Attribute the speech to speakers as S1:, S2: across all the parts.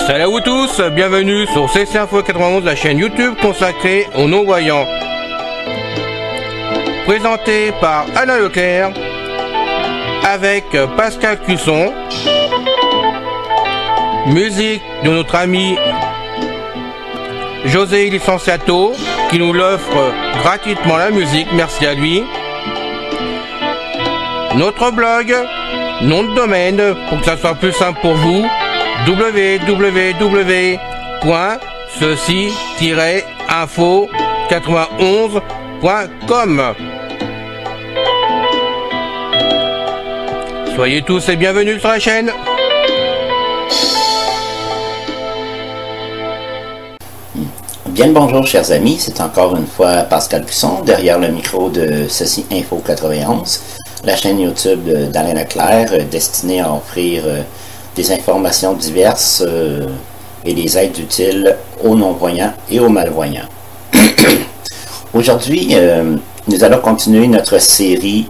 S1: Salut à vous tous, bienvenue sur CC Info 91, la chaîne YouTube consacrée aux non-voyants. Présenté par Alain Leclerc, avec Pascal Cusson. Musique de notre ami José Licenciato, qui nous l'offre gratuitement la musique, merci à lui. Notre blog, nom de domaine, pour que ça soit plus simple pour vous, www.ceci-info91.com. Soyez tous et bienvenus sur la chaîne.
S2: Bien le bonjour chers amis, c'est encore une fois Pascal Cusson derrière le micro de Ceci Info 91, la chaîne YouTube d'Alain Leclerc destinée à offrir des informations diverses et des aides utiles aux non-voyants et aux malvoyants. Aujourd'hui, nous allons continuer notre série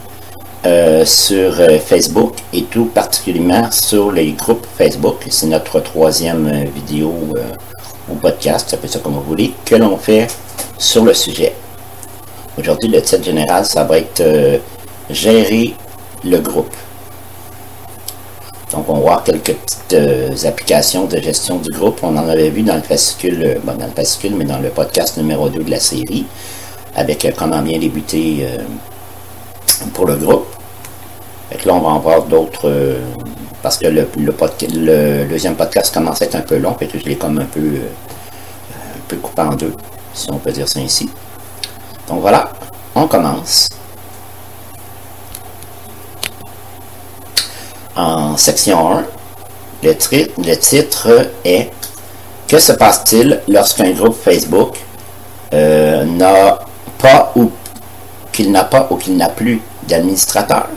S2: sur Facebook et tout particulièrement sur les groupes Facebook. C'est notre troisième vidéo ou podcast, appelez ça comme vous voulez, que l'on fait sur le sujet. Aujourd'hui, le titre général, ça va être gérer le groupe. Donc, on va voir quelques petites applications de gestion du groupe. On en avait vu dans le fascicule, mais dans le podcast numéro 2 de la série, avec comment bien débuter pour le groupe. Fait que là, on va en voir d'autres, parce que le deuxième podcast commence à être un peu long, fait que je l'ai comme un peu coupé en deux, si on peut dire ça ainsi. Donc voilà, on commence. En section 1, le titre est « Que se passe-t-il lorsqu'un groupe Facebook n'a pas ou qu'il n'a plus d'administrateur? »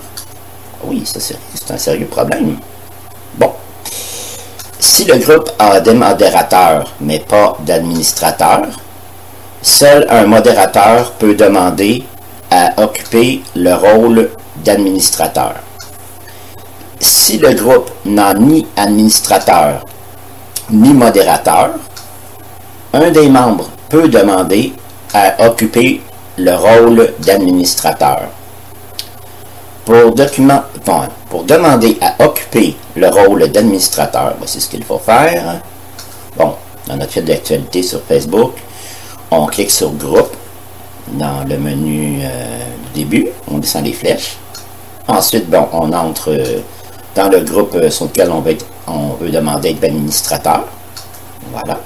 S2: Oui, ça c'est un sérieux problème. Bon. Si le groupe a des modérateurs, mais pas d'administrateurs, seul un modérateur peut demander à occuper le rôle d'administrateur. Si le groupe n'a ni administrateur ni modérateur, un des membres peut demander à occuper le rôle d'administrateur. Pour demander à occuper le rôle d'administrateur, c'est ce qu'il faut faire. Bon, dans notre fil d'actualité sur Facebook, on clique sur groupe dans le menu du début, on descend les flèches. Ensuite, bon, on entre dans le groupe sur lequel on veut demander d'être administrateur. Voilà.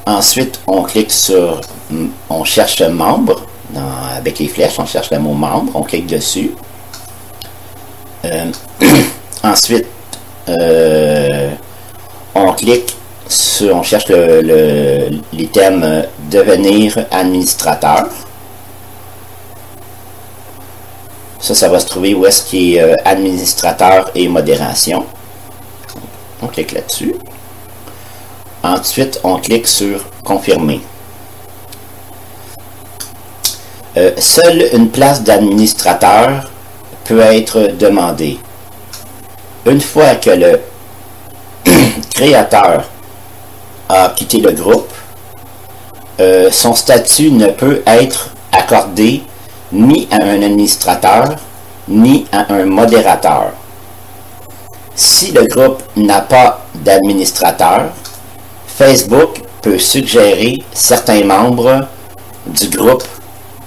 S2: Ensuite, on clique sur, on cherche membre, avec les flèches, on cherche le mot membre, on clique dessus. Ensuite, on clique sur, on cherche l'item devenir administrateur. Ça va se trouver où est-ce qu'il y a administrateur et modération. On clique là-dessus. Ensuite, on clique sur confirmer. Seule une place d'administrateur peut être demandée. Une fois que le créateur a quitté le groupe, son statut ne peut être accordé ni à un administrateur, ni à un modérateur. Si le groupe n'a pas d'administrateur, Facebook peut suggérer certains membres du groupe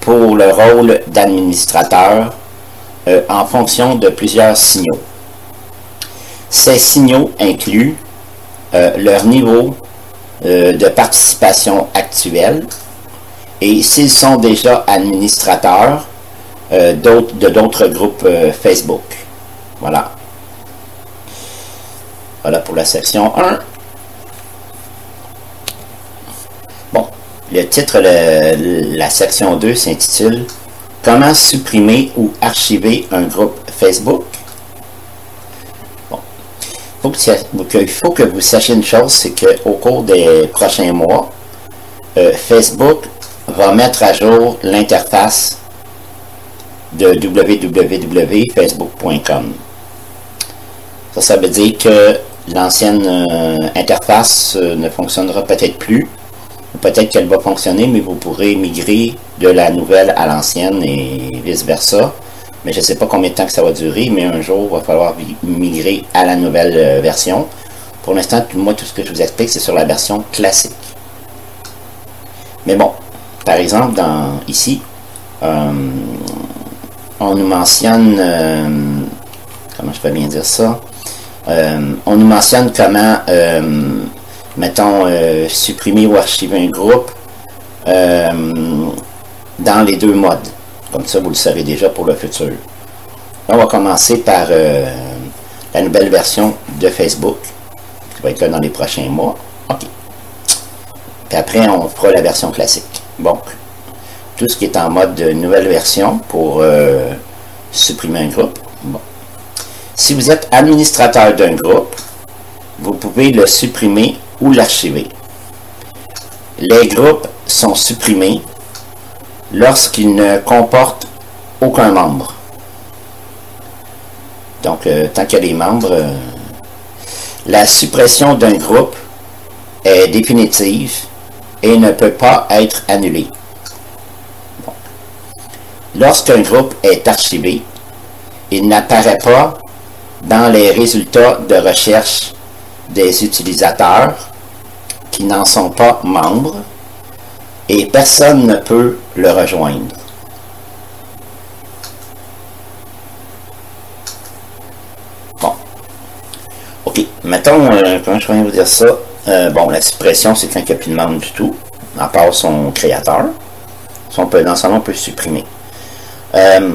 S2: pour le rôle d'administrateur en fonction de plusieurs signaux. Ces signaux incluent leur niveau de participation actuel et s'ils sont déjà administrateurs d'autres groupes Facebook. Voilà. Voilà pour la section 1. Bon, le titre de la section 2 s'intitule « Comment supprimer ou archiver un groupe Facebook ?» Bon, il faut que vous sachiez une chose, c'est qu'au cours des prochains mois, Facebook va mettre à jour l'interface de www.facebook.com. Ça veut dire que l'ancienne interface ne fonctionnera peut-être plus. Peut-être qu'elle va fonctionner, mais vous pourrez migrer de la nouvelle à l'ancienne et vice-versa. Mais je ne sais pas combien de temps que ça va durer, mais un jour, il va falloir migrer à la nouvelle version. Pour l'instant, moi, tout ce que je vous explique, c'est sur la version classique. Mais bon, par exemple, ici, on nous mentionne, comment je peux bien dire ça, on nous mentionne comment, mettons, supprimer ou archiver un groupe dans les deux modes. Comme ça, vous le saurez déjà pour le futur. Là, on va commencer par la nouvelle version de Facebook, qui va être là dans les prochains mois. OK. Puis après, on fera la version classique. Donc, tout ce qui est en mode nouvelle version pour supprimer un groupe. Bon. Si vous êtes administrateur d'un groupe, vous pouvez le supprimer ou l'archiver. Les groupes sont supprimés lorsqu'ils ne comportent aucun membre. Donc, tant qu'il y a des membres, la suppression d'un groupe est définitive et ne peut pas être annulée. Bon. Lorsqu'un groupe est archivé, il n'apparaît pas dans les résultats de recherche des utilisateurs qui n'en sont pas membres et personne ne peut le rejoindre. Bon. OK. Mettons, comment je vais vous dire ça? Bon, la suppression, c'est quand il n'y a plus de membre du tout, à part son créateur. Dans ce cas, on peut supprimer.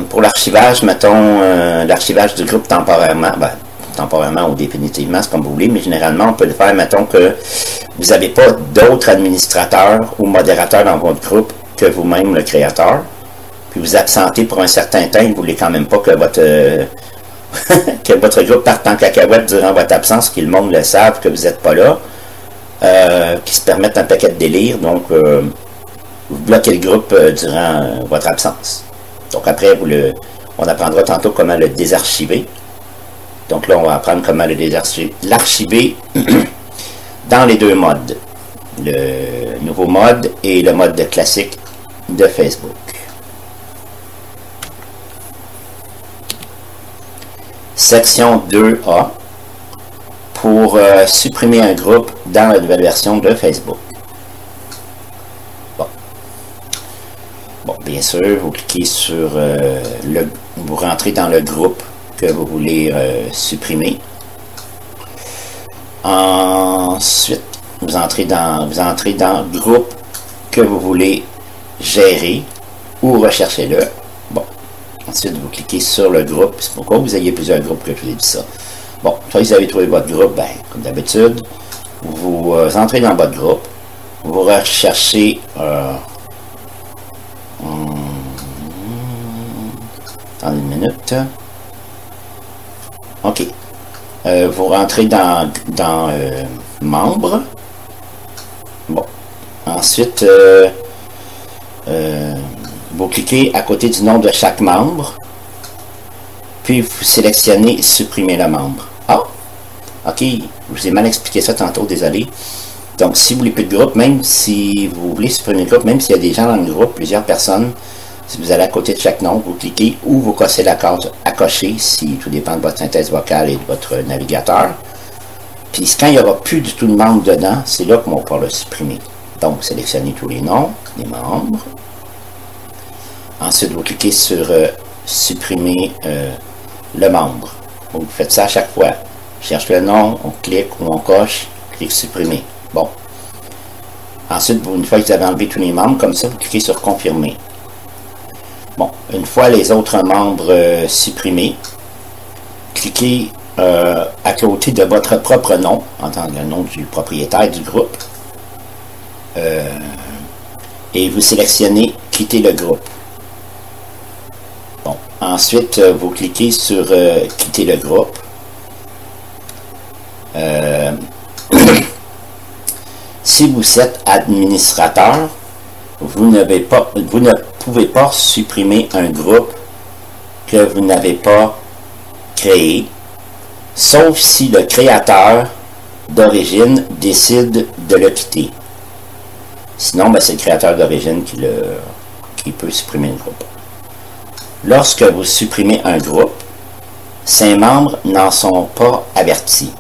S2: Pour l'archivage, mettons, l'archivage du groupe temporairement, temporairement ou définitivement, c'est comme vous voulez, mais généralement, on peut le faire, mettons que vous n'avez pas d'autres administrateurs ou modérateurs dans votre groupe que vous-même, le créateur, puis vous absentez pour un certain temps, vous ne voulez quand même pas que votre que votre groupe parte en cacahuète durant votre absence, que le monde le sache, que vous n'êtes pas là, qui se permettent un paquet de délire, donc vous bloquez le groupe durant votre absence. Donc après, on apprendra tantôt comment le désarchiver. Donc là, on va apprendre comment l'archiver dans les deux modes. Le nouveau mode et le mode classique de Facebook. Section 2A pour supprimer un groupe dans la nouvelle version de Facebook. Bon, bien sûr, vous cliquez sur vous rentrez dans le groupe que vous voulez supprimer. Ensuite, vous entrez dans le groupe que vous voulez gérer ou recherchez-le. Bon, ensuite, vous cliquez sur le groupe. C'est pourquoi vous ayez plusieurs groupes que je vous ai dit ça. Bon, soit vous avez trouvé votre groupe, ben, comme d'habitude, vous entrez dans votre groupe, vous recherchez attendez une minute. OK. Vous rentrez dans membres. Bon. Ensuite, vous cliquez à côté du nom de chaque membre. Puis vous sélectionnez supprimer le membre. Ah! OK. Je vous ai mal expliqué ça tantôt, désolé. Donc, si vous voulez plus de groupe, même si vous voulez supprimer le groupe, même s'il y a des gens dans le groupe, plusieurs personnes, si vous allez à côté de chaque nom, vous cliquez ou vous cossez la case à cocher, si tout dépend de votre synthèse vocale et de votre navigateur. Puis quand il n'y aura plus du tout de membres dedans, c'est là qu'on va pouvoir le supprimer. Donc, sélectionnez tous les noms des membres. Ensuite, vous cliquez sur supprimer le membre. Donc, vous faites ça à chaque fois. Je cherche le nom, on clique ou on coche, clique supprimer. Bon. Ensuite, une fois que vous avez enlevé tous les membres, comme ça, vous cliquez sur confirmer. Bon, une fois les autres membres supprimés, cliquez à côté de votre propre nom, en tant que le nom du propriétaire du groupe, et vous sélectionnez quitter le groupe. Bon, ensuite, vous cliquez sur quitter le groupe. Si vous êtes administrateur, vous ne pouvez pas supprimer un groupe que vous n'avez pas créé, sauf si le créateur d'origine décide de le quitter. Sinon, ben, c'est le créateur d'origine qui peut supprimer le groupe. Lorsque vous supprimez un groupe, ses membres n'en sont pas avertis.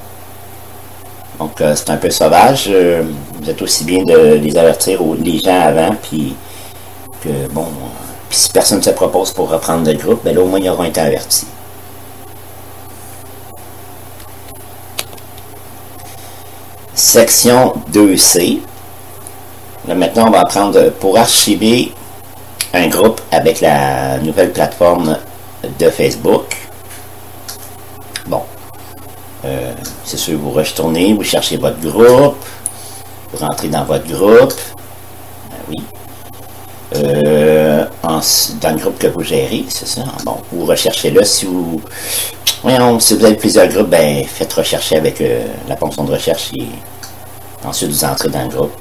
S2: Donc, c'est un peu sauvage. Vous êtes aussi bien de les avertir les gens avant, puis que, bon, puis si personne ne se propose pour reprendre le groupe, ben là, au moins, ils auront été avertis. Section 2C. Là, maintenant, on va apprendre pour archiver un groupe avec la nouvelle plateforme de Facebook. Bon, c'est sûr, vous retournez, vous cherchez votre groupe, vous rentrez dans votre groupe, oui, dans le groupe que vous gérez, c'est ça. Bon, vous recherchez-le. Si vous avez plusieurs groupes, ben faites rechercher avec la fonction de recherche et ensuite vous entrez dans le groupe.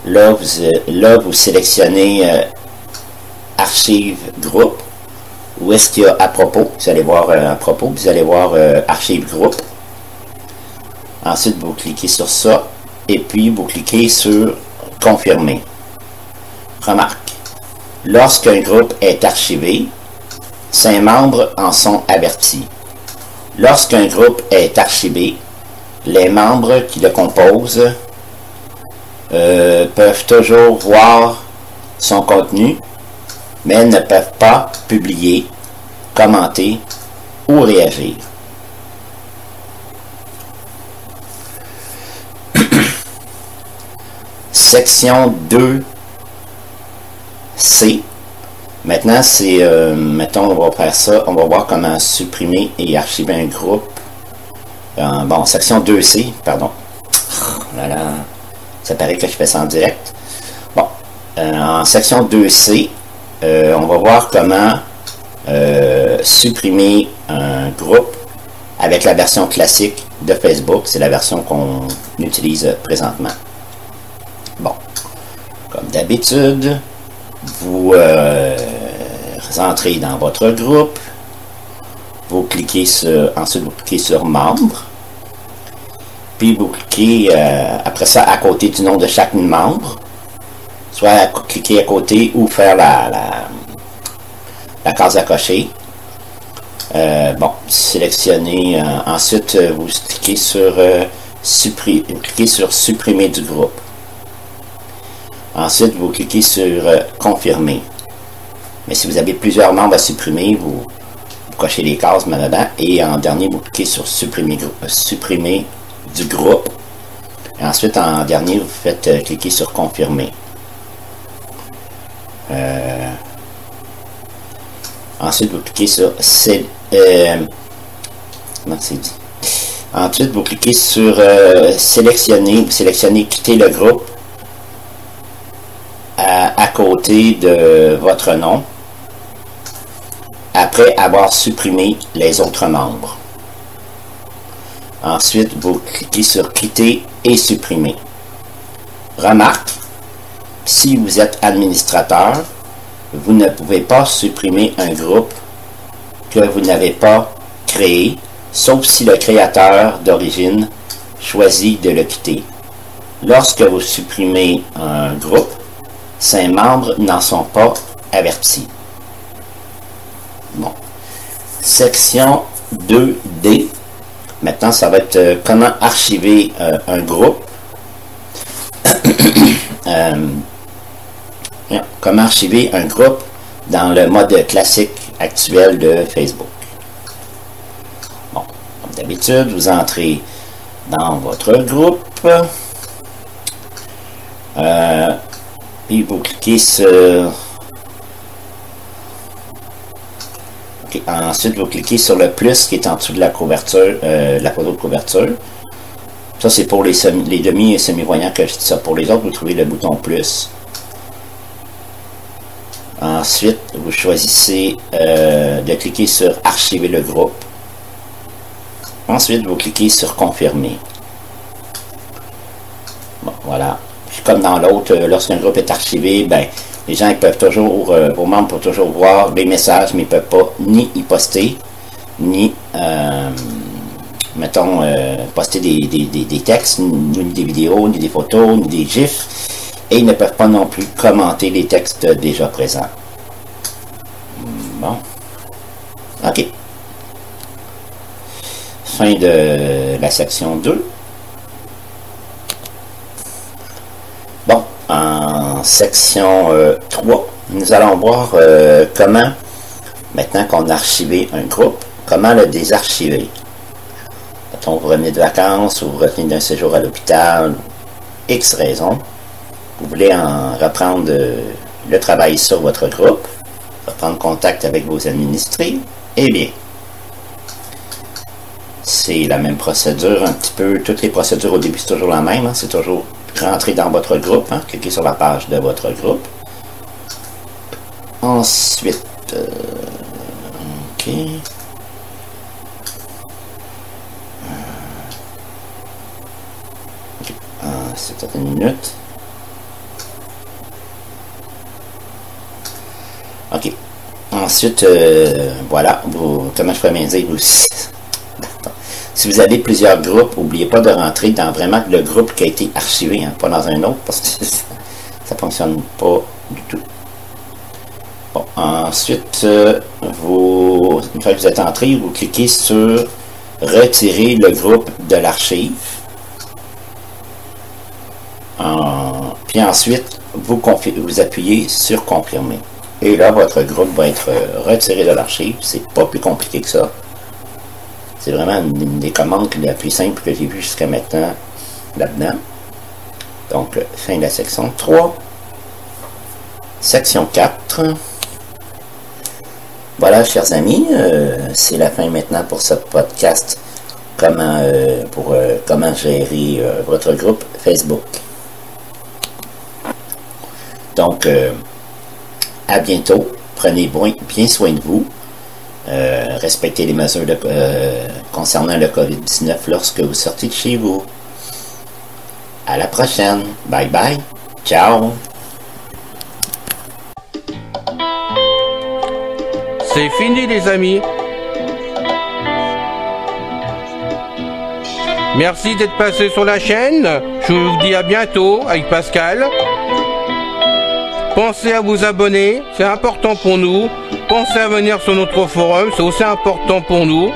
S2: Là, vous sélectionnez archive groupe. Où est-ce qu'il y a à propos? Vous allez voir à propos, vous allez voir archive groupe. Ensuite, vous cliquez sur ça et puis vous cliquez sur confirmer. Remarque, lorsqu'un groupe est archivé, ses membres en sont avertis. Lorsqu'un groupe est archivé, les membres qui le composent peuvent toujours voir son contenu, mais ne peuvent pas publier, commenter ou réagir. Section 2C. Maintenant, c'est, mettons, on va faire ça, on va voir comment supprimer et archiver un groupe. Bon, section 2C, pardon. Voilà, ça paraît que je fais ça en direct. Bon, en section 2C, on va voir comment supprimer un groupe avec la version classique de Facebook. C'est la version qu'on utilise présentement. Bon, comme d'habitude, vous entrez dans votre groupe, vous cliquez ensuite vous cliquez sur membre, puis vous cliquez après ça à côté du nom de chaque membre, soit cliquer à côté ou faire la case à cocher. Bon, sélectionnez, ensuite vous cliquez sur supprimer du groupe. Ensuite, vous cliquez sur confirmer. Mais si vous avez plusieurs membres à supprimer, vous cochez les cases là-dedans. Et en dernier, vous cliquez sur supprimer du groupe. Et ensuite, en dernier, vous faites cliquer sur confirmer. Ensuite, vous cliquez sur comment c'est dit? Ensuite, vous cliquez sur sélectionner. Vous sélectionnez quitter le groupe à côté de votre nom après avoir supprimé les autres membres. Ensuite, vous cliquez sur quitter et supprimer. Remarque, si vous êtes administrateur, vous ne pouvez pas supprimer un groupe que vous n'avez pas créé, sauf si le créateur d'origine choisit de le quitter. Lorsque vous supprimez un groupe, ses membres n'en sont pas avertis. Bon. Section 2D. Maintenant, ça va être comment archiver un groupe. Comment archiver un groupe dans le mode classique actuel de Facebook. Bon, comme d'habitude, vous entrez dans votre groupe. Puis vous cliquez sur... Okay. Ensuite, vous cliquez sur le plus qui est en dessous de la couverture, la photo de couverture. Ça, c'est pour les demi et semi-voyants que je dis ça. Pour les autres, vous trouvez le bouton plus. Ensuite, vous choisissez de cliquer sur archiver le groupe. Ensuite, vous cliquez sur confirmer. Bon, voilà. Comme dans l'autre, lorsqu'un groupe est archivé, ben, les gens ils peuvent toujours, vos membres peuvent toujours voir les messages, mais ils ne peuvent pas ni y poster, ni, mettons, poster des textes, ni des vidéos, ni des photos, ni des gifs, et ils ne peuvent pas non plus commenter les textes déjà présents. Bon. OK. Fin de la section 2. Bon, en section 3, nous allons voir comment, maintenant qu'on a archivé un groupe, comment le désarchiver. Mettons, vous revenez de vacances ou vous revenez d'un séjour à l'hôpital, X raisons, vous voulez en reprendre le travail sur votre groupe, reprendre contact avec vos administrés, eh bien, c'est la même procédure, un petit peu, toutes les procédures au début c'est toujours la même, hein, c'est toujours rentrer dans votre groupe, hein, cliquez sur la page de votre groupe. Ensuite, OK. C'est peut-être une minute. OK. Ensuite, voilà, comment je pourrais bien dire aussi. Si vous avez plusieurs groupes, n'oubliez pas de rentrer dans vraiment le groupe qui a été archivé, hein, pas dans un autre, parce que ça ne fonctionne pas du tout. Bon, ensuite, une fois que vous êtes entré, vous cliquez sur retirer le groupe de l'archive. Puis ensuite, vous appuyez sur confirmer. Et là, votre groupe va être retiré de l'archive. C'est pas plus compliqué que ça. C'est vraiment une des commandes la plus simple que j'ai vue jusqu'à maintenant là-dedans. Donc, fin de la section 3. Section 4. Voilà, chers amis, c'est la fin maintenant pour ce podcast. Comment gérer votre groupe Facebook. Donc, à bientôt. Prenez bien soin de vous. Respectez les mesures concernant le COVID-19 lorsque vous sortez de chez vous. À la prochaine. Bye bye. Ciao.
S1: C'est fini les amis. Merci d'être passé sur la chaîne. Je vous dis à bientôt avec Pascal. Pensez à vous abonner, c'est important pour nous. Pensez à venir sur notre forum, c'est aussi important pour nous.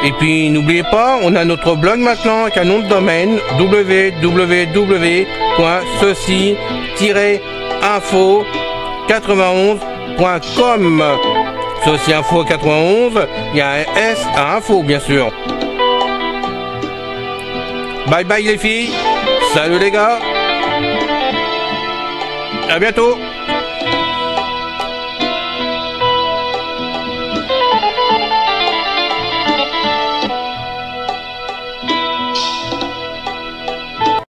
S1: Et puis n'oubliez pas, on a notre blog maintenant avec un nom de domaine www.ceci-info91.com. Ceci Info 91, il y a un S à info bien sûr. Bye bye les filles, salut les gars. À bientôt.